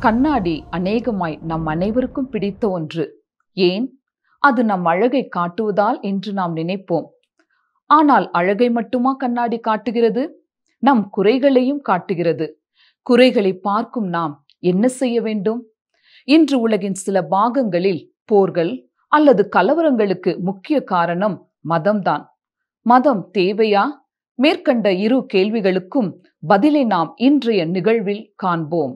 கண்ணாடி அநேகமாய் நம் அனைவருக்கும் பிடித்த ஒன்று. ஏன்? அது நம் அழகை காட்டுவதால் என்று நாம் நினைப்போம். ஆனால் அழகை மட்டுமா கண்ணாடி காட்டுகிறது? நம் குறைகளையும் காட்டுகிறது. குறைகளை பார்க்கும் நாம் என்ன செய்ய வேண்டும்? இன்று உலகின் சில பாகங்களில் போர்கள் அல்லது கலவரங்களுக்கு முக்கிய காரணம் மதம்தான். மதம் தேவையா? மேற்கண்ட இரு கேள்விகளுக்கும் பதிலை நாம் இன்றைய நிகழ்வில் காண்போம்.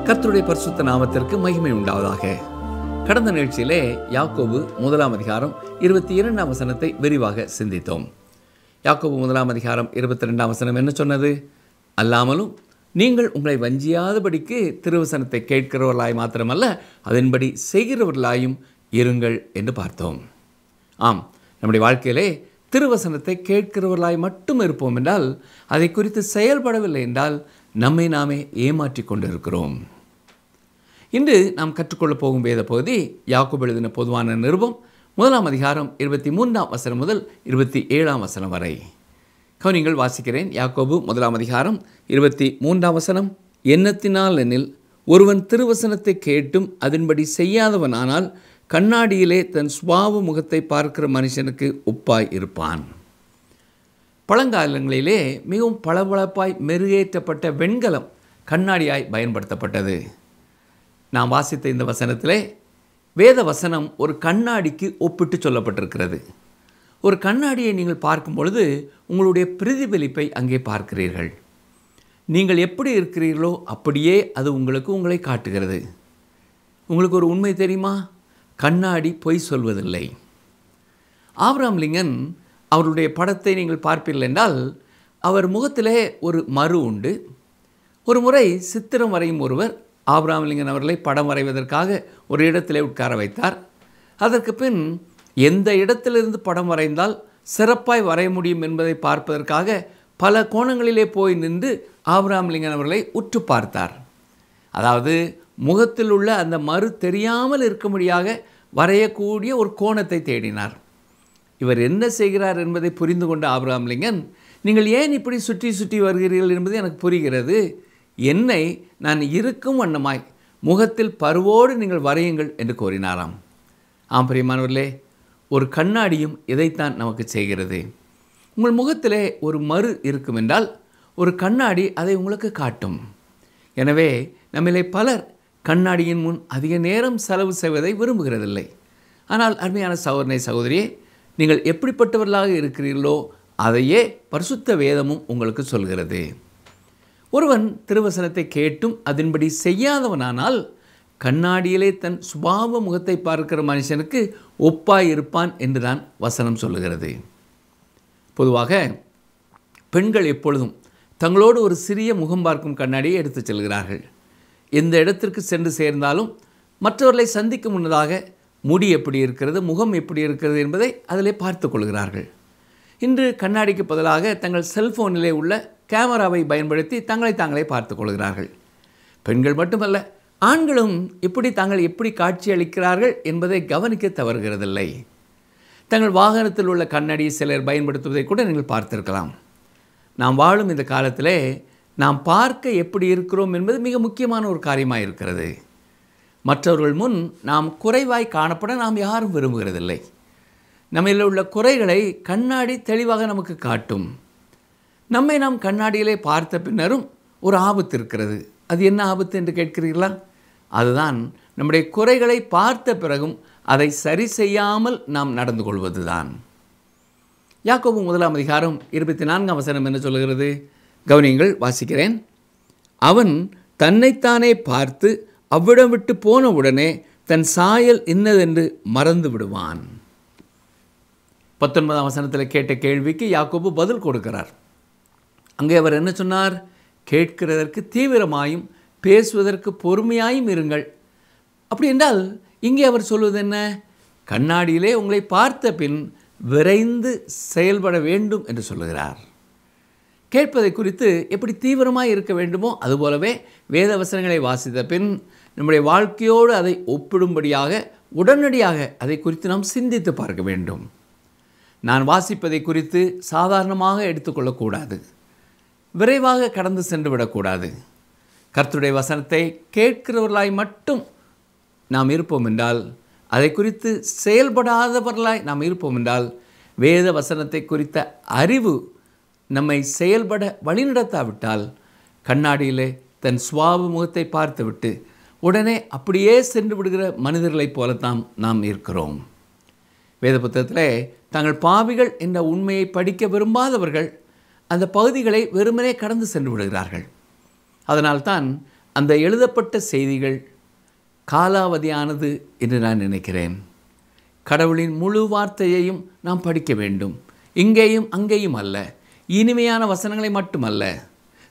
கர்த்தருடைய பரிசுத்த நாமத்திற்கு மகிமை உண்டாவதாக. கடந்த நிகழ்ச்சியிலே யாக்கோபு 1 அதிகாரம் 22 வசனத்தை விரிவாக சிந்தித்தோம். யாக்கோபு 1 அதிகாரம் 22 வசனம் என்ன சொன்னது? அல்லாமலும் நீங்கள் உங்களை வஞ்சியாதபடிக்கு திருவசனத்தை கேட்கிறவர்களாய் மாத்திரமல்ல, அதன்படி செய்கிறவர்களாயும் இருங்கள் என்று பார்த்தோம். ஆம், நம்முடைய வாழ்க்கையிலே திருவசனத்தை கேட்கிறவர்களாய் மட்டும் இருப்போம் என்றால், அதை குறித்து செயல்படவில்லை என்றால் நம்மை நாமே ஏமாற்றி கொண்டிருக்கிறோம். இன்று நாம் கற்றுக்கொள்ளப் போகும் வேத பகுதி யாக்கோபு எழுதின பொதுவான நிருபம் 1 அதிகாரம் 23 வசனம் முதல் 27 வசனம் வரை. கவனிங்கள், வாசிக்கிறேன். யாக்கோபு 1 அதிகாரம் 23 வசனம். எண்ணத்தினால் எனில் ஒருவன் திருவசனத்தை கேட்டும் அதன்படி செய்யாதவனானால் கண்ணாடியிலே தன் சுபாவ முகத்தை பார்க்கிற மனுஷனுக்கு ஒப்பாய் இருப்பான். பழங்காலங்களிலே மிகவும் பளபளப்பாய் மெருகேற்றப்பட்ட வெண்கலம் கண்ணாடியாய் பயன்படுத்தப்பட்டது. நாம் வாசித்த இந்த வசனத்திலே வேத வசனம் ஒரு கண்ணாடிக்கு ஒப்பிட்டு சொல்லப்பட்டிருக்கிறது. ஒரு கண்ணாடியை நீங்கள் பார்க்கும் பொழுது உங்களுடைய பிரதிபலிப்பை அங்கே பார்க்கிறீர்கள். நீங்கள் எப்படி இருக்கிறீர்களோ அப்படியே அது உங்களை காட்டுகிறது. உங்களுக்கு ஒரு உண்மை தெரியுமா? கண்ணாடி பொய் சொல்வதில்லை. ஆபிரகாம் லிங்கன் அவருடைய படத்தை நீங்கள் பார்ப்பீர்கள் என்றால் அவர் முகத்திலே ஒரு மறு உண்டு. ஒரு முறை சித்திரம் வரையும் ஒருவர் ஆபிரகாம் லிங்கன் அவர்களை படம் வரைவதற்காக ஒரு இடத்திலே உட்கார வைத்தார். அதற்கு பின் எந்த இடத்திலிருந்து படம் வரைந்தால் சிறப்பாய் வரைய முடியும் என்பதை பார்ப்பதற்காக பல கோணங்களிலே போய் நின்று ஆபிரகாம் லிங்கன் அவர்களை உற்று பார்த்தார். அதாவது முகத்தில் உள்ள அந்த மறு தெரியாமல் இருக்கும்படியாக வரையக்கூடிய ஒரு கோணத்தை தேடினார். இவர் என்ன செய்கிறார் என்பதை புரிந்து கொண்ட ஆபிரகாம் லிங்கன், நீங்கள் ஏன் இப்படி சுற்றி சுற்றி வருகிறீர்கள் என்பது எனக்கு புரிகிறது. என்னை நான் இருக்கும் வண்ணமாய் முகத்தில் பருவோடு நீங்கள் வரையுங்கள் என்று கோரினாராம். ஆம் பிரியமானவர்களே, ஒரு கண்ணாடியும் இதைத்தான் நமக்கு செய்கிறது. உங்கள் முகத்திலே ஒரு மறு இருக்கும் என்றால் ஒரு கண்ணாடி அதை உங்களுக்கு காட்டும். எனவே நம்மிலே பலர் கண்ணாடியின் முன் அதிக நேரம் செலவு செய்வதை விரும்புகிறதில்லை. ஆனால் அருமையான சகோதரனே, சகோதரியே, நீங்கள் எப்படிப்பட்டவர்களாக இருக்கிறீர்களோ அதையே பரிசுத்த வேதமும் உங்களுக்கு சொல்கிறது. ஒருவன் திருவசனத்தை கேட்டும் அதன்படி செய்யாதவனானால் கண்ணாடியிலே தன் சுபாவ முகத்தை பார்க்கிற மனுஷனுக்கு ஒப்பாய் இருப்பான் என்றுதான் வசனம் சொல்லுகிறது. பொதுவாக பெண்கள் எப்பொழுதும் தங்களோடு ஒரு சிறிய முகம் பார்க்கும் கண்ணாடியை எடுத்துச் செல்கிறார்கள். எந்த இடத்திற்கு சென்று சேர்ந்தாலும் மற்றவர்களை சந்திக்கும் முன்னதாக முடி எப்படி இருக்கிறது, முகம் எப்படி இருக்கிறது என்பதை அதிலே பார்த்து கொள்கிறார்கள். இன்று கண்ணாடிக்கு பதிலாக தங்கள் செல்ஃபோனிலே உள்ள கேமராவை பயன்படுத்தி தங்களை தாங்களே பார்த்து கொள்கிறார்கள். பெண்கள் மட்டுமல்ல, ஆண்களும் தாங்கள் எப்படி காட்சி அளிக்கிறார்கள் என்பதை கவனிக்க தவறுகிறதில்லை. தங்கள் வாகனத்தில் உள்ள கண்ணாடியை சிலர் பயன்படுத்துவதை கூட நீங்கள் பார்த்திருக்கலாம். நாம் வாழும் இந்த காலத்திலே நாம் பார்க்க எப்படி இருக்கிறோம் என்பது மிக முக்கியமான ஒரு காரியமாக இருக்கிறது. மற்றவர்கள் முன் நாம் குறைவாய் காணப்பட நாம் யாரும் விரும்புகிறதில்லை. நம்மில் உள்ள குறைகளை கண்ணாடி தெளிவாக நமக்கு காட்டும். நம்மை நாம் கண்ணாடியிலே பார்த்த பின்னரும் ஒரு ஆபத்து இருக்கிறது. அது என்ன ஆபத்து என்று கேட்கிறீர்களா? அதுதான் நம்முடைய குறைகளை பார்த்த பிறகும் அதை சரி செய்யாமல் நாம் நடந்து கொள்வது தான். யாக்கோபு 1 அதிகாரம் 24 வசனம் என்ன சொல்கிறது? கவனியங்கள், வாசிக்கிறேன். அவன் தன்னைத்தானே பார்த்து அவ்விடம் விட்டு போன உடனே தன் சாயல் இன்னதென்று மறந்து விடுவான். 19 வசனத்தில் கேட்ட கேள்விக்கு யாக்கோபு பதில் கொடுக்கிறார். அங்கே அவர் என்ன சொன்னார்? கேட்கிறதற்கு தீவிரமாயும் பேசுவதற்கு பொறுமையாயும் இருங்கள். அப்படி என்றால் இங்கே அவர் சொல்வது என்ன? கண்ணாடியிலே உங்களை பார்த்த பின் விரைந்து செயல்பட வேண்டும் என்று சொல்லுகிறார். கேட்பதை குறித்து எப்படி தீவிரமாக இருக்க வேண்டுமோ அதுபோலவே வேத வசனங்களை வாசித்த பின் நம்முடைய வாழ்க்கையோடு அதை ஒப்பிடும்படியாக உடனடியாக அதை குறித்து நாம் சிந்தித்து பார்க்க வேண்டும். நான் வாசிப்பதை குறித்து சாதாரணமாக எடுத்துக்கொள்ளக்கூடாது. விரைவாக கடந்து சென்று விடக்கூடாது. கர்த்தருடைய வசனத்தை கேட்கிறவர்களாய் மட்டும் நாம் இருப்போம் என்றால், அதை குறித்து செயல்படாதவர்களாய் நாம் இருப்போம் என்றால், வேத வசனத்தை குறித்த அறிவு நம்மை செயல்பட வழிநடத்தாவிட்டால், கண்ணாடியிலே தன் சுவாப முகத்தை பார்த்துவிட்டு உடனே அப்படியே சென்று விடுகிற மனிதர்களைப் போலத்தான் நாம் இருக்கிறோம். வேத புத்தகத்திலே தாங்கள் பாவிகள் என்ற உண்மையை படிக்க விரும்பாதவர்கள் அந்த பகுதிகளை வெறுமனே கடந்து சென்று விடுகிறார்கள். அதனால்தான் அந்த எழுதப்பட்ட செய்திகள் காலாவதியானது என்று நான் நினைக்கிறேன். கடவுளின் முழு வார்த்தையையும் நாம் படிக்க வேண்டும். இங்கேயும் அங்கேயும் அல்ல. இனிமையான வசனங்களை மட்டுமல்ல,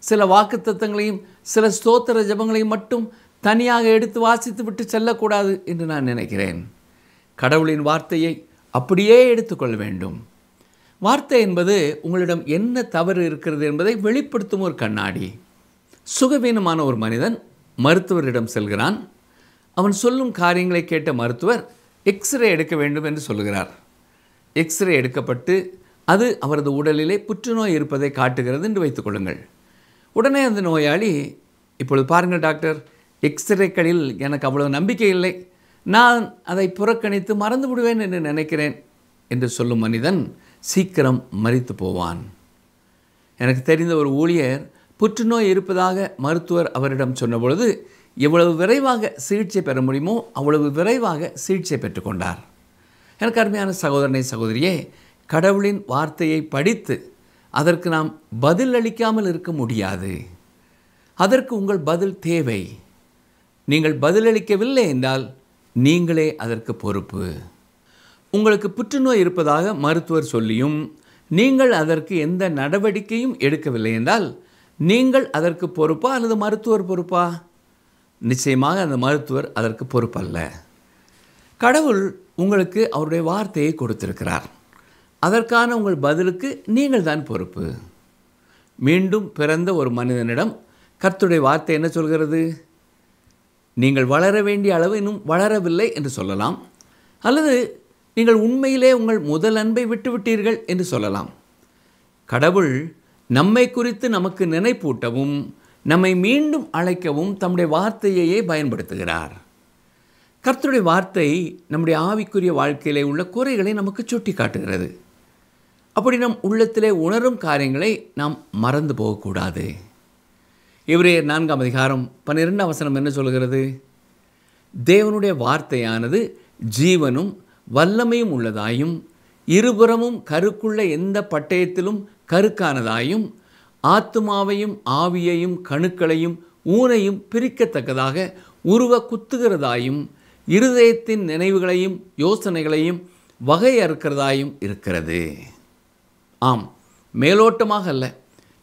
சில வாக்குத்தத்தங்களையும் சில ஸ்தோத்திர ஜெபங்களையும் மட்டும் தனியாக எடுத்து வாசித்து விட்டு செல்லக்கூடாது என்று நான் நினைக்கிறேன். கடவுளின் வார்த்தையை அப்படியே எடுத்துக்கொள்ள வேண்டும். வார்த்தை என்பது உங்களிடம் என்ன தவறு இருக்கிறது என்பதை வெளிப்படுத்தும் ஒரு கண்ணாடி. சுகவீனமான ஒரு மனிதன் மருத்துவரிடம் செல்கிறான். அவன் சொல்லும் காரியங்களை கேட்ட மருத்துவர் எக்ஸ்ரே எடுக்க வேண்டும் என்று சொல்லுகிறார். எக்ஸ்ரே எடுக்கப்பட்டு அது அவரது உடலிலே புற்றுநோய் இருப்பதை காட்டுகிறது என்று வைத்துக்கொள்ளுங்கள். உடனே அந்த நோயாளி, இப்பொழுது பாருங்கள் டாக்டர், எக்ஸ்ரேக்களில் எனக்கு அவ்வளவு நம்பிக்கை இல்லை, நான் அதை புறக்கணித்து மறந்து விடுவேன் என்று நினைக்கிறேன் என்று சொல்லும் மனிதன் சீக்கிரம் மரித்து போவான். எனக்கு தெரிந்த ஒரு ஊழியர் புற்றுநோய் இருப்பதாக மருத்துவர் அவரிடம் சொன்னபொழுது எவ்வளவு விரைவாக சிகிச்சை பெற முடியுமோ அவ்வளவு விரைவாக சிகிச்சை பெற்றுக்கொண்டார். எனக்கு அருமையான சகோதரனை சகோதரியே, கடவுளின் வார்த்தையை படித்து அதற்கு நாம் பதில் அளிக்காமல் இருக்க முடியாது. அதற்கு உங்கள் பதில் தேவை. நீங்கள் பதிலளிக்கவில்லை என்றால் நீங்களே அதற்கு பொறுப்பு. உங்களுக்கு புற்றுநோய் இருப்பதாக மருத்துவர் சொல்லியும் நீங்கள் அதற்கு எந்த நடவடிக்கையும் எடுக்கவில்லை என்றால் நீங்கள் அதற்கு பொறுப்பா அல்லது மருத்துவர் பொறுப்பா? நிச்சயமாக அந்த மருத்துவர் அதற்கு பொறுப்பல்ல. கடவுள் உங்களுக்கு அவருடைய வார்த்தையை கொடுத்திருக்கிறார். அதற்கான உங்கள் பதிலுக்கு நீங்கள் தான் பொறுப்பு. மீண்டும் பிறந்த ஒரு மனிதனிடம் கர்த்தருடைய வார்த்தை என்ன சொல்கிறது? நீங்கள் வளர வேண்டிய அளவு இன்னும் வளரவில்லை என்று சொல்லலாம், அல்லது நீங்கள் உண்மையிலே உங்கள் முதல் அன்பை விட்டுவிட்டீர்கள் என்று சொல்லலாம். கடவுள் நம்மை குறித்து நமக்கு நினைப்பூட்டவும் நம்மை மீண்டும் அழைக்கவும் தம்முடைய வார்த்தையையே பயன்படுத்துகிறார். கர்த்தருடைய வார்த்தை நம்முடைய ஆவிக்குரிய வாழ்க்கையிலே உள்ள குறைகளை நமக்கு சுட்டி காட்டுகிறது. அப்படி நம் உள்ளத்திலே உணரும் காரியங்களை நாம் மறந்து போகக்கூடாது. எபிரேயர் 4:12 என்ன சொல்கிறது? தேவனுடைய வார்த்தையானது ஜீவனும் வல்லமையும் உள்ளதாயும் இருபுறமும் கருக்குள்ள எந்த பட்டயத்திலும் கருக்கானதாயும் ஆத்துமாவையும் ஆவியையும் கணுக்களையும் ஊனையும் பிரிக்கத்தக்கதாக உருவ குத்துகிறதாயும் இருதயத்தின் நினைவுகளையும் யோசனைகளையும் வகையறுக்கிறதாயும் இருக்கிறது. ஆம், மேலோட்டமாக அல்ல,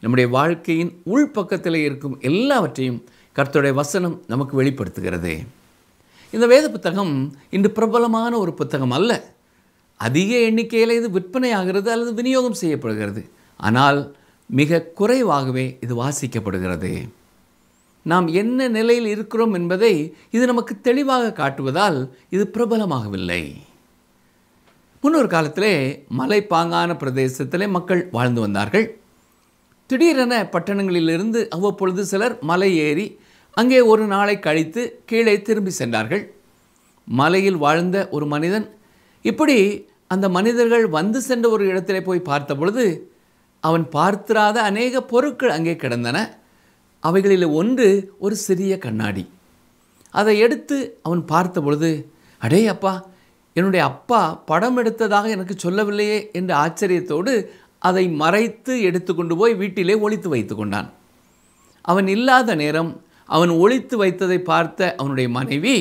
நம்முடைய வாழ்க்கையின் உள்பக்கத்தில் இருக்கும் எல்லாவற்றையும் கர்த்தருடைய வசனம் நமக்கு வெளிப்படுத்துகிறது. இந்த வேத புத்தகம் இன்று பிரபலமான ஒரு புத்தகம் அல்ல. அதிக எண்ணிக்கையில் இது விற்பனை ஆகிறது அல்லது விநியோகம் செய்யப்படுகிறது. ஆனால் மிக குறைவாகவே இது வாசிக்கப்படுகிறது. நாம் என்ன நிலையில் இருக்கிறோம் என்பதை இது நமக்கு தெளிவாக காட்டுவதால் இது பிரபலமாகவில்லை. முன்னொரு காலத்திலே மலைப்பாங்கான பிரதேசத்திலே மக்கள் வாழ்ந்து வந்தார்கள். திடீரென பட்டணங்களிலிருந்து அவ்வப்பொழுது சிலர் மலை ஏறி அங்கே ஒரு நாளை கழித்து கீழே திரும்பி சென்றார்கள். மலையில் வாழ்ந்த ஒரு மனிதன் இப்படி அந்த மனிதர்கள் வந்து சென்ற ஒரு இடத்திலே போய் பார்த்த பொழுது அவன் பார்த்திராத அநேக பொருட்கள் அங்கே கிடந்தன. அவைகளில் ஒன்று ஒரு சிறிய கண்ணாடி. அதை எடுத்து அவன் பார்த்த பொழுது, அடே அப்பா, என்னுடைய அப்பா படம் எடுத்ததாக எனக்கு சொல்லவில்லையே என்ற ஆச்சரியத்தோடு அதை மறைத்து எடுத்து கொண்டு போய் வீட்டிலே ஒளித்து வைத்து கொண்டான். அவன் இல்லாத நேரம் அவன் ஒளித்து வைத்ததை பார்த்த அவனுடைய மனைவி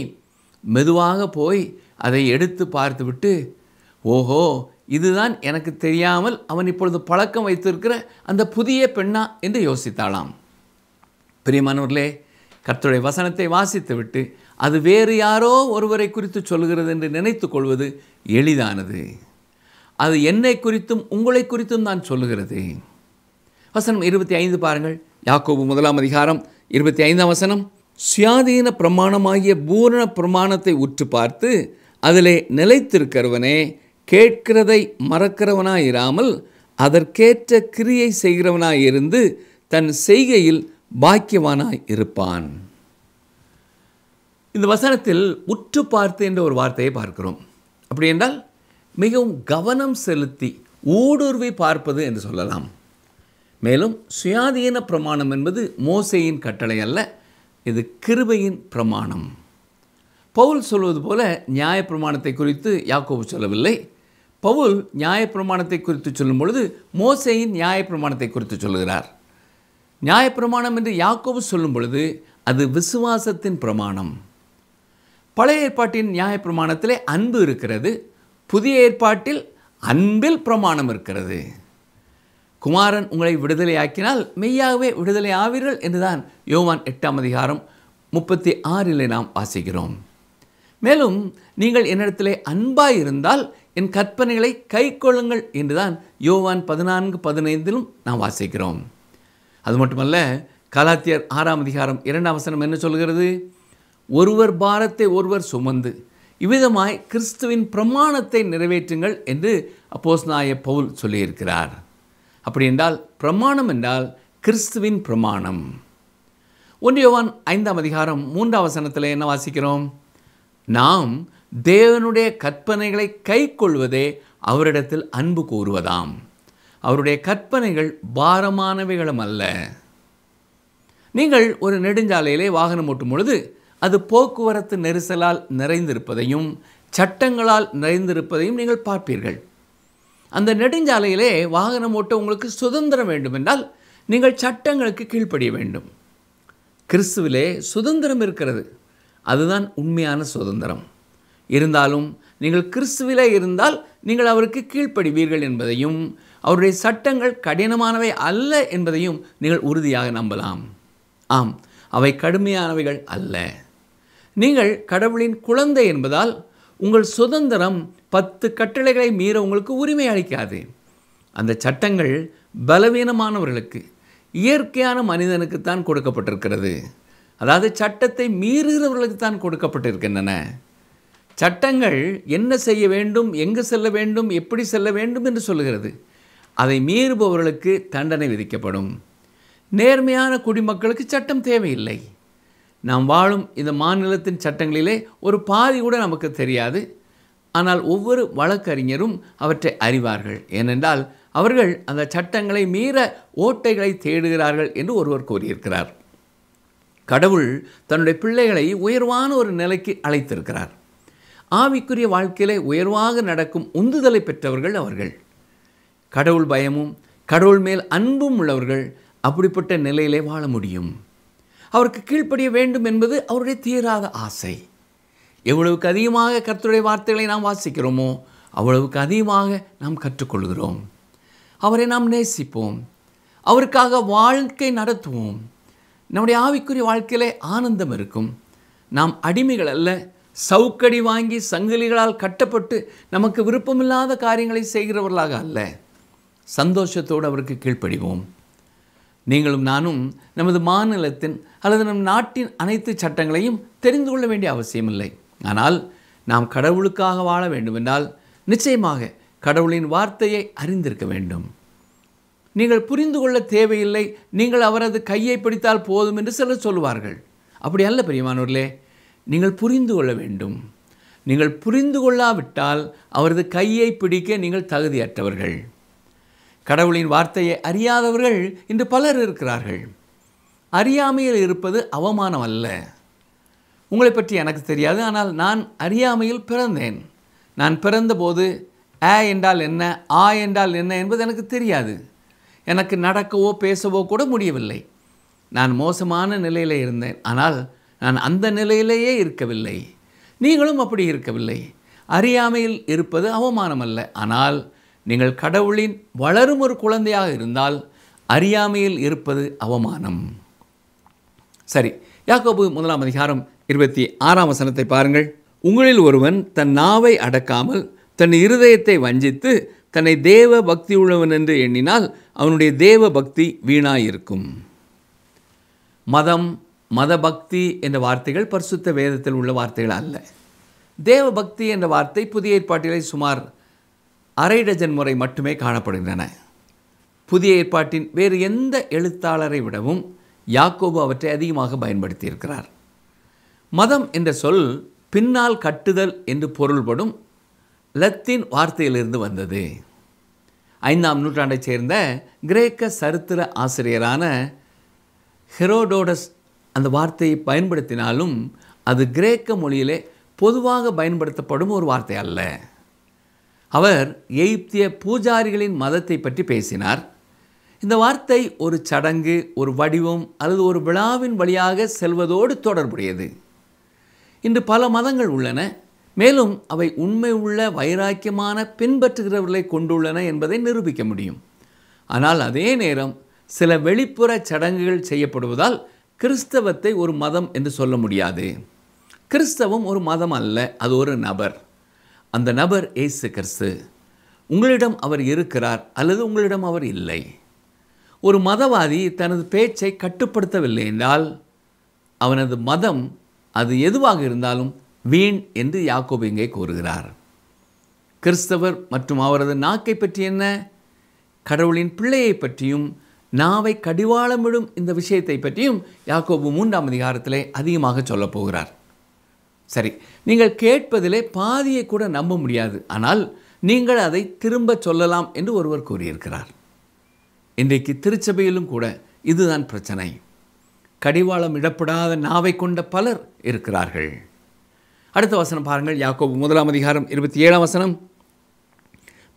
மெதுவாக போய் அதை எடுத்து பார்த்துவிட்டு, ஓஹோ, இதுதான் எனக்கு தெரியாமல் அவன் இப்பொழுது பழக்கம் வைத்திருக்கிற அந்த புதிய பெண்ணா என்று யோசித்தாளாம். பிரியமானவர்களே, கர்த்தருடைய வசனத்தை வாசித்துவிட்டு அது வேறு யாரோ ஒருவரை குறித்து சொல்கிறது என்று நினைத்து கொள்வது எளிதானது. அது என்னை குறித்தும் உங்களை குறித்தும் தான் சொல்லுகிறது. வசனம் 25 பாருங்கள். யாக்கோபு 1:25 சுயாதீன பிரமாணமாகிய பூரண பிரமாணத்தை உற்று பார்த்து அதிலே நிலைத்திருக்கிறவனே கேட்கிறதை மறக்கிறவனாயிராமல் அதற்கேற்ற கிரியை செய்கிறவனாய் இருந்து தன் செய்கையில் பாக்கியவானாய் இருப்பான். இந்த வசனத்தில் உற்று பார்த்து என்ற ஒரு வார்த்தையை பார்க்கிறோம். அப்படி என்றால் மிகவும் கவனம் செலுத்தி ஊடுருவி பார்ப்பது என்று சொல்லலாம். மேலும் சுயாதீன பிரமாணம் என்பது மோசேயின் கட்டளை அல்ல, இது கிருபையின் பிரமாணம். பவுல் சொல்வது போல நியாயப்பிரமாணத்தை குறித்து யாக்கோபு சொல்லவில்லை. பவுல் நியாயப்பிரமாணத்தை குறித்து சொல்லும் பொழுது மோசேயின் நியாயப்பிரமாணத்தை குறித்து சொல்லுகிறார். நியாயப்பிரமாணம் என்று யாக்கோபு சொல்லும் பொழுது அது விசுவாசத்தின் பிரமாணம். பழைய ஏற்பாட்டின் நியாயப்பிரமாணத்திலே அன்பு இருக்கிறது, புதிய ஏற்பாட்டில் அன்பில் பிரமாணம் இருக்கிறது. குமாரன் உங்களை விடுதலையாக்கினால் மெய்யாகவே விடுதலை ஆவீர்கள் என்றுதான் யோவான் 8:36 நாம் வாசிக்கிறோம். மேலும் நீங்கள் என்னிடத்திலே அன்பாய் இருந்தால் என் கற்பனைகளை கைக்கொள்ளுங்கள் என்றுதான் யோவான் 14:15 நாம் வாசிக்கிறோம். அது மட்டுமல்ல, கலாத்தியர் 6:2 என்ன சொல்கிறது? ஒருவர் பாரத்தை ஒருவர் சுமந்து இவ்விதமாய் கிறிஸ்துவின் பிரமாணத்தை நிறைவேற்றுங்கள் என்று அப்போஸ்தலனாகிய பவுல் சொல்லியிருக்கிறார். அப்படி என்றால் பிரமாணம் என்றால் கிறிஸ்துவின் பிரமாணம். 1 யோவான் 5:3 என்ன வாசிக்கிறோம்? நாம் தேவனுடைய கற்பனைகளை கைக்கொள்வதே அவரிடத்தில் அன்பு கூறுவதாம். அவருடைய கற்பனைகள் பாரமானவைகளும் அல்ல. நீங்கள் ஒரு நெடுஞ்சாலையிலே வாகனம் ஓட்டும் பொழுது அது போக்குவரத்து நெரிசலால் நிறைந்திருப்பதையும் சட்டங்களால் நிறைந்திருப்பதையும் நீங்கள் பார்ப்பீர்கள். அந்த நெடுஞ்சாலையிலே வாகனம் ஓட்ட உங்களுக்கு சுதந்திரம் வேண்டும் என்றால் நீங்கள் சட்டங்களுக்கு கீழ்ப்படிய வேண்டும். கிறிஸ்துவிலே சுதந்திரம் இருக்கிறது, அதுதான் உண்மையான சுதந்திரம். இருந்தாலும் நீங்கள் கிறிஸ்துவிலே இருந்தால் நீங்கள் அவருக்கு கீழ்ப்படிவீர்கள் என்பதையும் அவருடைய சட்டங்கள் கடினமானவை அல்ல என்பதையும் நீங்கள் உறுதியாக நம்பலாம். ஆம், அவை கடுமையானவைகள் அல்ல. நீங்கள் கடவுளின் குழந்தை என்பதால் உங்கள் சுதந்திரம் 10 கட்டளைகளை மீற உங்களுக்கு உரிமை அளிக்காது. அந்த சட்டங்கள் பலவீனமானவர்களுக்கு, இயற்கையான மனிதனுக்குத்தான் கொடுக்கப்பட்டிருக்கிறது. அதாவது சட்டத்தை மீறுகிறவர்களுக்கு தான் கொடுக்கப்பட்டிருக்கின்றன. சட்டங்கள் என்ன செய்ய வேண்டும், எங்கு செல்ல வேண்டும், எப்படி செல்ல வேண்டும் என்று சொல்லுகிறது. அதை மீறுபவர்களுக்கு தண்டனை விதிக்கப்படும். நேர்மையான குடிமக்களுக்கு சட்டம் தேவையில்லை. நாம் வாழும் இந்த மாநிலத்தின் சட்டங்களிலே ஒரு பாதி கூட நமக்கு தெரியாது. ஆனால் ஒவ்வொரு வழக்கறிஞரும் அவற்றை அறிவார்கள். ஏனென்றால் அவர்கள் அந்த சட்டங்களை மீற ஓட்டைகளை தேடுகிறார்கள் என்று ஒருவர் கூறியிருக்கிறார். கடவுள் தன்னுடைய பிள்ளைகளை உயர்வான ஒரு நிலைக்கு அழைத்திருக்கிறார். ஆவிக்குரிய வாழ்க்கையிலே உயர்வாக நடக்கும் உந்துதலை பெற்றவர்கள் அவர்கள். கடவுள் பயமும் கடவுள் மேல் அன்பும் உள்ளவர்கள் அப்படிப்பட்ட நிலையிலே வாழ முடியும். அவருக்கு கீழ்ப்படிய வேண்டும் என்பது அவருடைய தீராத ஆசை. எவ்வளவுக்கு அதிகமாக கர்த்தருடைய வார்த்தைகளை நாம் வாசிக்கிறோமோ அவ்வளவுக்கு அதிகமாக நாம் கற்றுக்கொள்கிறோம். அவரை நாம் நேசிப்போம், அவருக்காக வாழ்க்கை நடத்துவோம். நம்முடைய ஆவிக்குரிய வாழ்க்கையிலே ஆனந்தம் இருக்கும். நாம் அடிமைகள் அல்ல, சவுக்கடி வாங்கி சங்கிலிகளால் கட்டப்பட்டு நமக்கு விருப்பமில்லாத காரியங்களை செய்கிறவர்களாக அல்ல. சந்தோஷத்தோடு அவருக்கு கீழ்ப்படிவோம். நீங்களும் நானும் நமது மாநிலத்தின் அல்லது நம் நாட்டின் அனைத்து சட்டங்களையும் தெரிந்து கொள்ள வேண்டிய அவசியமில்லை. ஆனால் நாம் கடவுளுக்காக வாழ வேண்டுமென்றால் நிச்சயமாக கடவுளின் வார்த்தையை அறிந்திருக்க வேண்டும். நீங்கள் புரிந்து கொள்ள தேவையில்லை, நீங்கள் அவரது கையை பிடித்தால் போதும் என்று சிலர் சொல்லுவார்கள். அப்படி அல்ல பிரியமானவர்களே, நீங்கள் புரிந்து கொள்ள வேண்டும். நீங்கள் புரிந்து கொள்ளாவிட்டால் அவரது கையை பிடிக்க நீங்கள் தகுதியற்றவர்கள். கடவுளின் வார்த்தையை அறியாதவர்கள் இன்று பலர் இருக்கிறார்கள். அறியாமையில் இருப்பது அவமானம் அல்ல. உங்களை பற்றி எனக்கு தெரியாது, ஆனால் நான் அறியாமையில் பிறந்தேன். நான் பிறந்தபோது ஆ என்றால் என்ன, ஆ என்றால் என்ன என்பது எனக்கு தெரியாது. எனக்கு நடக்கவோ பேசவோ கூட முடியவில்லை. நான் மோசமான நிலையில் இருந்தேன். ஆனால் நான் அந்த நிலையிலேயே இருக்கவில்லை. நீங்களும் அப்படி இருக்கவில்லை. அறியாமையில் இருப்பது அவமானம் அல்ல. ஆனால் நீங்கள் கடவுளின் வளரும் ஒரு குழந்தையாக இருந்தால் அறியாமையில் இருப்பது அவமானம். சரி, யாக்கோபு 1:26 பாருங்கள். உங்களில் ஒருவன் தன் நாவை அடக்காமல் தன் இருதயத்தை வஞ்சித்து தன்னை தேவ பக்தி உள்ளவன் என்று எண்ணினால் அவனுடைய தேவ பக்தி வீணாயிருக்கும். மதம், மத பக்தி என்ற வார்த்தைகள் பரிசுத்த வேதத்தில் உள்ள வார்த்தைகள் அல்ல. தேவ பக்தி என்ற வார்த்தை புதிய ஏற்பாட்டிலே சுமார் அரை டஜன் முறை மட்டுமே காணப்படுகின்றன. புதிய ஏற்பாட்டின் வேறு எந்த எழுத்தாளரை விடவும் யாக்கோபு அவற்றை அதிகமாக பயன்படுத்தியிருக்கிறார். மதம் என்ற சொல் பின்னால் கட்டுதல் என்று பொருள்படும் லத்தீன் வார்த்தையிலிருந்து வந்தது. 5ஆம் நூற்றாண்டைச் சேர்ந்த கிரேக்க சரித்திர ஆசிரியரான ஹெரோடோடஸ் அந்த வார்த்தையை பயன்படுத்தினாலும் அது கிரேக்க மொழியிலே பொதுவாக பயன்படுத்தப்படும் ஒரு வார்த்தை அல்ல. அவர் எகிப்திய பூஜாரிகளின் மதத்தை பற்றி பேசினார். இந்த வார்த்தை ஒரு சடங்கு, ஒரு வடிவம் அல்லது ஒரு விழாவின் வழியாக செல்வதோடு தொடர்புடையது. இன்று பல மதங்கள் உள்ளன, மேலும் அவை உண்மை உள்ள வைராக்கியமான பின்பற்றுகிறவர்களை கொண்டுள்ளன என்பதை நிரூபிக்க முடியும். ஆனால் அதே நேரம் சில வெளிப்புற சடங்குகள் செய்யப்படுவதால் கிறிஸ்தவத்தை ஒரு மதம் என்று சொல்ல முடியாது. கிறிஸ்தவம் ஒரு மதம் அல்ல, அது ஒரு நபர். அந்த நபர் இயேசு கிறிஸ்து. உங்களிடம் அவர் இருக்கிறார் அல்லது உங்களிடம் அவர் இல்லை. ஒரு மதவாதி தனது பேச்சை கட்டுப்படுத்தவில்லை என்றால் அவனது மதம் அது எதுவாக இருந்தாலும் வீண் என்று யாக்கோபு இங்கே கூறுகிறார். கிறிஸ்தவர் மற்றும் அவரது நாக்கை பற்றி என்ன? கடவுளின் பிள்ளையை பற்றியும் நாவை கடிவாளமிடும் இந்த விஷயத்தை பற்றியும் யாக்கோபு 3ஆம் அதிகாரத்திலே அதிகமாக சொல்லப் போகிறார். சரி, நீங்கள் கேட்பதிலே பாதியை கூட நம்ப முடியாது, ஆனால் நீங்கள் அதை திரும்ப சொல்லலாம் என்று ஒருவர் கூறியிருக்கிறார். இன்றைக்கு திருச்சபையிலும் கூட இதுதான் பிரச்சனை. கடிவாளம் இடப்படாத நாவை கொண்ட பலர் இருக்கிறார்கள். அடுத்த வசனம் பாருங்கள். யாக்கோபு 1ஆம் அதிகாரம் 27ஆம் வசனம்.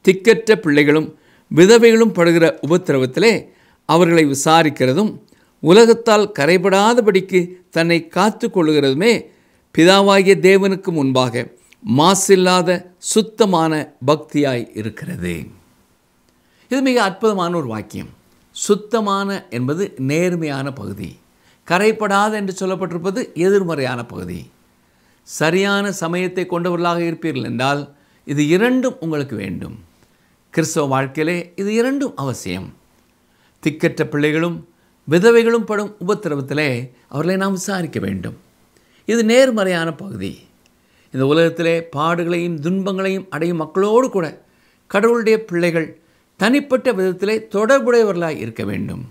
திக்கற்ற பிள்ளைகளும் விதவைகளும் படுகிற உபத்திரவத்திலே அவர்களை விசாரிக்கிறதும் உலகத்தால் கரைபடாதபடிக்கு தன்னை காத்து கொள்ளுகிறதுமே பிதாவாகிய தேவனுக்கு முன்பாக மாசில்லாத சுத்தமான பக்தியாய் இருக்கிறது. இது மிக அற்புதமான ஒரு வாக்கியம். சுத்தமான என்பது நேர்மையான பகுதி, கரைப்படாத என்று சொல்லப்பட்டிருப்பது எதிர்மறையான பகுதி. சரியான சமயத்தை கொண்டவர்களாக இருப்பீர்கள் என்றால் இது இரண்டும் உங்களுக்கு வேண்டும். கிறிஸ்தவ வாழ்க்கையிலே இது இரண்டும் அவசியம். திக்கற்ற பிள்ளைகளும் விதவைகளும் படும் உபத்திரவத்திலே அவர்களை நாம் விசாரிக்க வேண்டும். இது நேர்மறையான பகுதி. இந்த உலகத்திலே பாடுகளையும் துன்பங்களையும் அடையும் மக்களோடு கூட கடவுளுடைய பிள்ளைகள் தனிப்பட்ட விதத்திலே தொடர்புடையவர்களாக இருக்க வேண்டும்.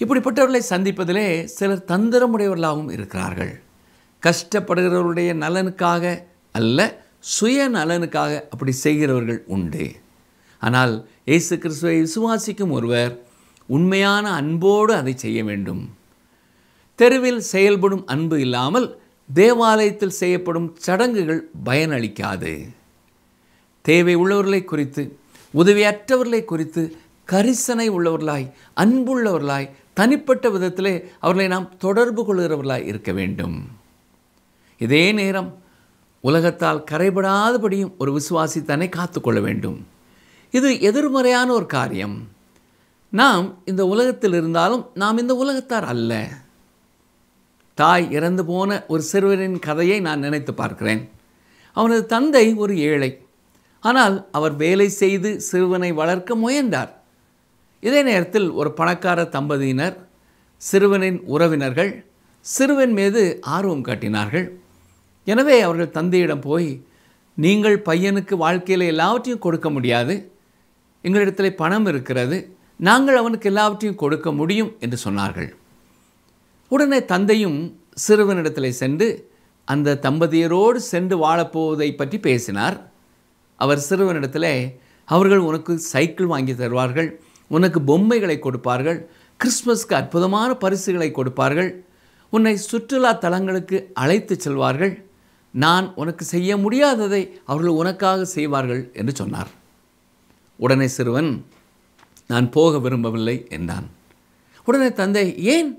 இப்படிப்பட்டவர்களை சந்திப்பதிலே சிலர் தந்திரமுடையவர்களாகவும் இருக்கிறார்கள். கஷ்டப்படுகிறவருடைய நலனுக்காக அல்ல, சுய நலனுக்காக அப்படி செய்கிறவர்கள் உண்டு. ஆனால் இயேசு கிறிஸ்துவை விசுவாசிக்கும் ஒருவர் உண்மையான அன்போடு அதை செய்ய வேண்டும். தெருவில் செயல்படும் அன்பு இல்லாமல் தேவாலயத்தில் செய்யப்படும் சடங்குகள் பயனளிக்காது. தேவை உள்ளவர்களை குறித்து, உதவியற்றவர்களை குறித்து கரிசனை உள்ளவர்களாய், அன்புள்ளவர்களாய், தனிப்பட்ட விதத்திலே அவர்களை நாம் தொடர்பு கொள்கிறவர்களாய் இருக்க வேண்டும். இதே நேரம் உலகத்தால் கரைபடாதபடியும் ஒரு விசுவாசி தன்னை காத்துக்கொள்ள வேண்டும். இது எதிர்மறையான ஒரு காரியம். நாம் இந்த உலகத்தில் இருந்தாலும் நாம் இந்த உலகத்தார் அல்ல. தாய் இறந்து போன ஒரு சிறுவனின் கதையை நான் நினைத்து பார்க்கிறேன். அவனது தந்தை ஒரு ஏழை, ஆனால் அவர் வேலை செய்து சிறுவனை வளர்க்க முயன்றார். இதே நேரத்தில் ஒரு பணக்கார தம்பதியினர், சிறுவனின் உறவினர்கள் சிறுவன் மீது ஆர்வம் காட்டினார்கள். எனவே அவர்கள் தந்தையிடம் போய், நீங்கள் பையனுக்கு வாழ்க்கையில் எல்லாவற்றையும் கொடுக்க முடியாது, எங்களிடத்தில் பணம் இருக்கிறது, நாங்கள் அவனுக்கு எல்லாவற்றையும் கொடுக்க முடியும் என்று சொன்னார்கள். உடனே தந்தையும் சிறுவனிடத்தில் சென்று அந்த தம்பதியரோடு சென்று வாழப்போவதை பற்றி பேசினார். அவர் சிறுவனிடத்தில், அவர்கள் உனக்கு சைக்கிள் வாங்கி தருவார்கள், உனக்கு பொம்மைகளை கொடுப்பார்கள், கிறிஸ்மஸ்க்கு அற்புதமான பரிசுகளை கொடுப்பார்கள், உன்னை சுற்றுலா தலங்களுக்கு அழைத்து செல்வார்கள், நான் உனக்கு செய்ய முடியாததை அவர்கள் உனக்காக செய்வார்கள் என்று சொன்னார். உடனே சிறுவன், நான் போக விரும்பவில்லை என்றான். உடனே தந்தை, ஏன்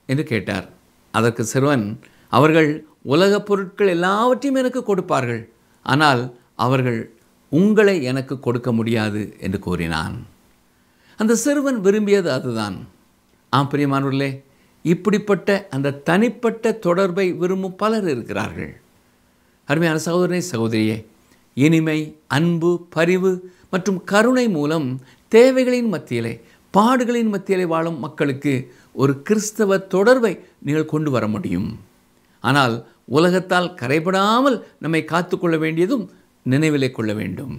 என்று கேட்டார். அதற்கு சிறுவன், அவர்கள் உலகப் பொருட்கள் எல்லாவற்றையும் எனக்கு கொடுப்பார்கள், ஆனால் அவர்கள் உங்களை எனக்கு கொடுக்க முடியாது என்று கூறினான். அந்த சிறுவன் விரும்பியது அதுதான். பிரியமானவர்களே, இப்படிப்பட்ட அந்த தனிப்பட்ட தொடர்பை விரும்பும் பலர் இருக்கிறார்கள். அருமையான சகோதரனே, சகோதரியே, இனிமை, அன்பு, பரிவு மற்றும் கருணை மூலம் தேவைகளின் மத்தியிலே, பாடுகளின் மத்தியிலே வாழும் மக்களுக்கு ஒரு கிறிஸ்தவ தொடர்பை நீங்கள் கொண்டு வர முடியும். ஆனால் உலகத்தால் கரைபடாமல் நம்மை காத்துக்கொள்ள வேண்டியதும் நினைவிலே கொள்ள வேண்டும்.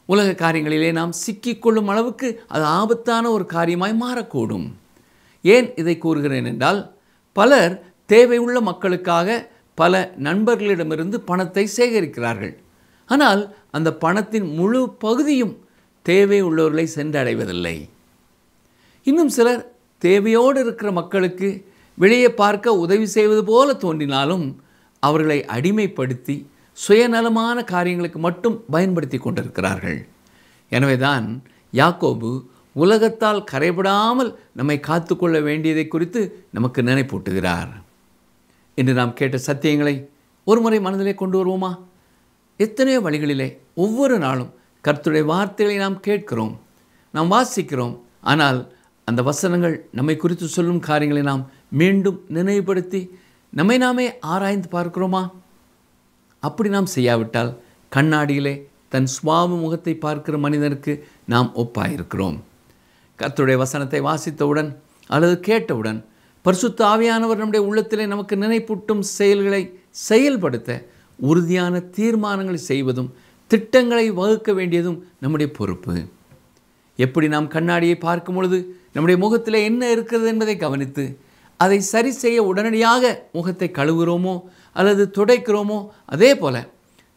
உலக காரியங்களிலே நாம் சிக்கிக்கொள்ளும் அளவுக்கு அது ஆபத்தான ஒரு காரியமாய் மாறக்கூடும். ஏன் இதை கூறுகிறேன் என்றால், பலர் தேவையுள்ள மக்களுக்காக பல நண்பர்களிடமிருந்து பணத்தை சேகரிக்கிறார்கள். ஆனால் அந்த பணத்தின் முழு பகுதியும் தேவை உள்ளவர்களை சென்றடைவதில்லை. இன்னும் சிலர் தேவையோடு இருக்கிற மக்களுக்கு வெளியே பார்க்க உதவி செய்வது போல தோன்றினாலும் அவர்களை அடிமைப்படுத்தி சுயநலமான காரியங்களுக்கு மட்டும் பயன்படுத்தி கொண்டிருக்கிறார்கள். எனவேதான் யாக்கோபு உலகத்தால் கரைபடாமல் நம்மை காத்துக்கொள்ள வேண்டியதை குறித்து நமக்கு நினைப்பூட்டுகிறார். இன்று நாம் கேட்ட சத்தியங்களை ஒரு முறை மனதிலே கொண்டு வருவோமா? எத்தனையோ வழிகளிலே ஒவ்வொரு நாளும் கர்த்தருடைய வார்த்தைகளை நாம் கேட்கிறோம், நாம் வாசிக்கிறோம். ஆனால் அந்த வசனங்கள் நம்மை குறித்து சொல்லும் காரியங்களை நாம் மீண்டும் நினைவுபடுத்தி நம்மை நாமே ஆராய்ந்து பார்க்கிறோமா? அப்படி நாம் செய்யாவிட்டால் கண்ணாடியிலே தன் சுவாப முகத்தை பார்க்கிற மனிதனுக்கு நாம் ஒப்பாயிருக்கிறோம். கர்த்தருடைய வசனத்தை வாசித்தவுடன் அல்லது கேட்டவுடன் பரிசுத்த ஆவியானவர் நம்முடைய உள்ளத்திலே நமக்கு நினைப்பூட்டும் செயல்களை செயல்படுத்த உறுதியான தீர்மானங்களை செய்வதும் திட்டங்களை வகுக்க வேண்டியதும் நம்முடைய பொறுப்பு. எப்படி நாம் கண்ணாடியை பார்க்கும் பொழுது நம்முடைய முகத்தில் என்ன இருக்கிறது என்பதை கவனித்து அதை சரி செய்ய உடனடியாக முகத்தை கழுவுகிறோமோ அல்லது துடைக்கிறோமோ, அதே போல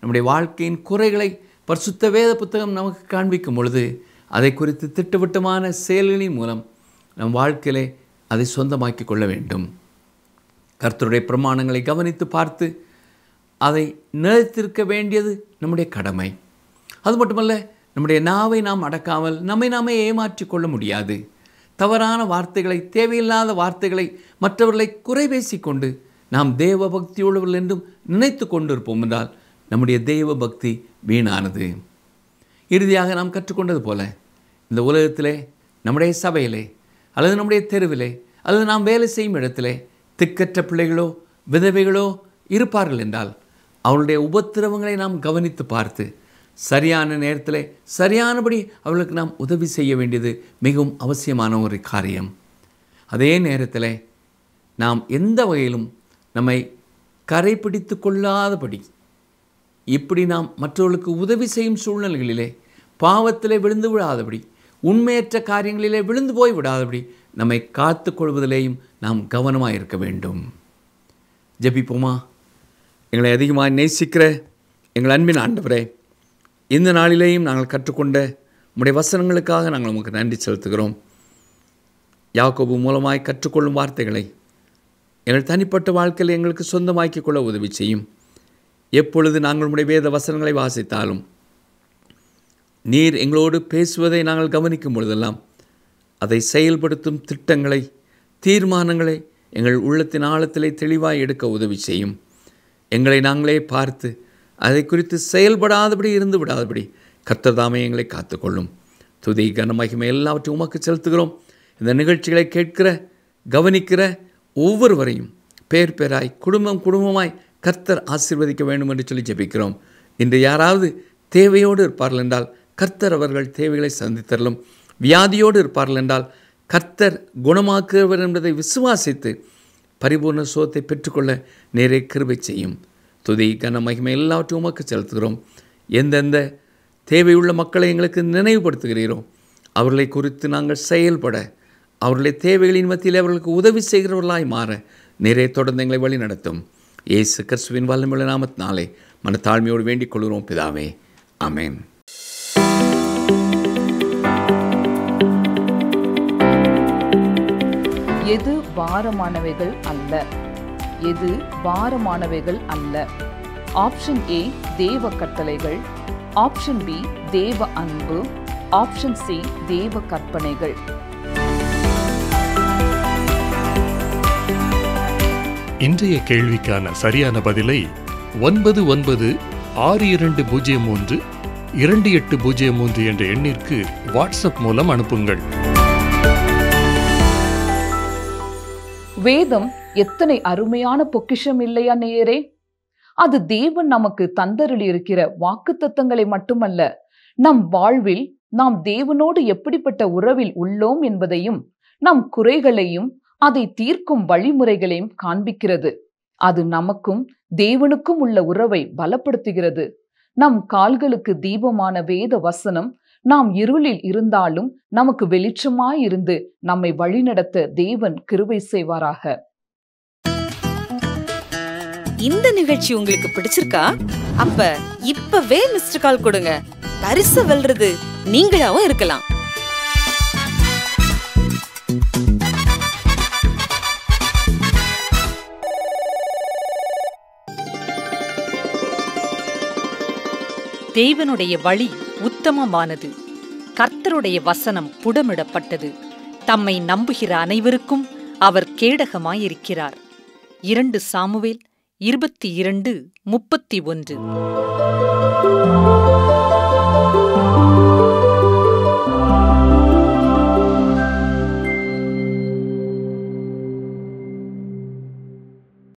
நம்முடைய வாழ்க்கையின் குறைகளை பரிசுத்த வேத புத்தகம் நமக்கு காண்பிக்கும் பொழுது அதை குறித்து திட்டவட்டமான செயல்களின் மூலம் நம் வாழ்க்கையிலே அதை சொந்தமாக்கி கொள்ள வேண்டும். கர்த்தருடைய பிரமாணங்களை கவனித்து பார்த்து அதை நிலைத்திருக்க வேண்டியது நம்முடைய கடமை. அது மட்டுமல்ல, நம்முடைய நாவை நாம் அடக்காமல் நம்மை நாமே ஏமாற்றி கொள்ள முடியாது. தவறான வார்த்தைகளை, தேவையில்லாத வார்த்தைகளை, மற்றவர்களை குறை பேசிக்கொண்டு நாம் தேவ பக்தியுள்ளவர்கள் என்றும் நினைத்து கொண்டிருப்போம் என்றால் நம்முடைய தெய்வ பக்தி வீணானது. இறுதியாக நாம் கற்றுக்கொண்டது போல இந்த உலகத்திலே, நம்முடைய சபையிலே அல்லது நம்முடைய தெருவிலே அல்லது நாம் வேலை செய்யும் இடத்திலே திக்கற்ற பிள்ளைகளோ விதவைகளோ இருப்பார்கள் என்றால் அவளுடைய உபத்திரவங்களை நாம் கவனித்து பார்த்து சரியான நேரத்தில் சரியானபடி அவர்களுக்கு நாம் உதவி செய்ய வேண்டியது மிகவும் அவசியமான ஒரு காரியம். அதே நேரத்தில் நாம் எந்த வகையிலும் நம்மை கரைப்பிடித்து கொள்ளாதபடி, இப்படி நாம் மற்றவர்களுக்கு உதவி செய்யும் சூழ்நிலைகளிலே பாவத்திலே விழுந்து விடாதபடி, உண்மையற்ற காரியங்களிலே விழுந்து போய் விடாதபடி நம்மை காத்து கொள்வதிலேயும் நாம் கவனமாக இருக்க வேண்டும். ஜெபிப்போமா? எங்களை அதிகமாக நேசிக்கிற எங்கள் அன்பின் ஆண்டவரே, இந்த நாளிலேயும் நாங்கள் கற்றுக்கொண்ட உம்முடைய வசனங்களுக்காக நாங்கள் உமக்கு நன்றி செலுத்துகிறோம். யாக்கோபு மூலமாய் கற்றுக்கொள்ளும் வார்த்தைகளை எங்கள் தனிப்பட்ட வாழ்க்கையில் எங்களுக்கு சொந்தமாக்கிக் கொள்ள உதவி செய்யும். எப்பொழுது நாங்கள் உம்முடைய வேத வசனங்களை வாசித்தாலும் நீர் எங்களோடு பேசுவதை நாங்கள் கவனிக்கும் பொழுதெல்லாம் அதை செயல்படுத்தும் திட்டங்களை, தீர்மானங்களை எங்கள் உள்ளத்தின் ஆழத்திலே தெளிவாய் எடுக்க உதவி செய்யும். எங்களை நாங்களே பார்த்து அதை குறித்து செயல்படாதபடி இருந்து விடாதபடி கர்த்தர் தாமே எங்களை காத்துக்கொள்ளும். துதி கன மகிமை எல்லாவற்றையும் உமக்கு செலுத்துகிறோம். இந்த நிகழ்ச்சிகளை கேட்கிற, கவனிக்கிற ஒவ்வொருவரையும் பேர் பேராய், குடும்பம் குடும்பமாய் கர்த்தர் ஆசீர்வதிக்க வேண்டும் என்று சொல்லி ஜெபிக்கிறோம். இன்று யாராவது தேவையோடு இருப்பார்கள் என்றால் கர்த்தர் அவர்கள் தேவைகளை சந்தித்தரலும். வியாதியோடு இருப்பார்கள் என்றால் கர்த்தர் குணமாக்குவர் என்பதை விசுவாசித்து பரிபூர்ண சுகத்தை பெற்றுக்கொள்ள நேரே கிருபை செய்யும். துதி கன மகிமை எல்லாவற்றையும் உமக்கு செலுத்துகிறோம். எந்தெந்த தேவையுள்ள மக்களை எங்களுக்கு நினைவுபடுத்துகிறீரோ அவர்களை குறித்து நாங்கள் செயல்பட, அவர்களுடைய தேவைகளின் மத்தியில் அவர்களுக்கு உதவி செய்கிறவர்களாய் மாற நேரே தொடர்ந்து எங்களை வழி நடத்தும். இயேசு கிறிஸ்துவின் வல்லமையுள்ள நாமத்தினாலே மனத்தாழ்மையோடு வேண்டிக் கொள்கிறோம் பிதாவே, ஆமென். எது பாரமானவைகள் அல்ல, எது பாரமானவைகள் அல்ல. ஆப்ஷன் ஏ தேவ கட்டளைகள், ஆப்ஷன் பி தேவ அன்பு, ஆப்ஷன் சி தேவ கற்பனைகள். இன்றைய கேள்விக்கான சரியான பதிலை 9962032803 என்ற எண்ணிற்கு வாட்ஸ்அப் மூலம் அனுப்புங்கள். வேதம் எத்தனை அருமையான பொக்கிஷம் இல்லையா நேயரே? அது தேவன் நமக்கு தந்தருளி இருக்கிற வாக்குத்தத்தங்களை மட்டுமல்ல, நம் வாழ்வில் நாம் தேவனோடு எப்படிப்பட்ட உறவில் உள்ளோம் என்பதையும், நம் குறைகளையும் அதை தீர்க்கும் வழிமுறைகளையும் காண்பிக்கிறது. அது நமக்கும் தேவனுக்கும் உள்ள உறவை பலப்படுத்துகிறது. நம் கால்களுக்கு தீபமான வேத வசனம் நாம் இருளில் இருந்தாலும் நமக்கு வெளிச்சமாயிருந்து நம்மை வழிநடத்த தேவன் கிருபை செய்வாராக. இந்த நிகழ்ச்சி உங்களுக்கு பிடிச்சிருக்கா? அப்ப இப்பவே மிஸ்டர் கால் கொடுங்க. பரிசு வெல்றது நீங்களாவும் இருக்கலாம். தேவனுடைய வழி உத்தமமானது, கர்த்தருடைய வசனம் புடமிடப்பட்டது. தம்மை நம்புகிற அனைவருக்கும் அவர் கேடகமாயிருக்கிறார். 2 சாமுவேல் 22:31.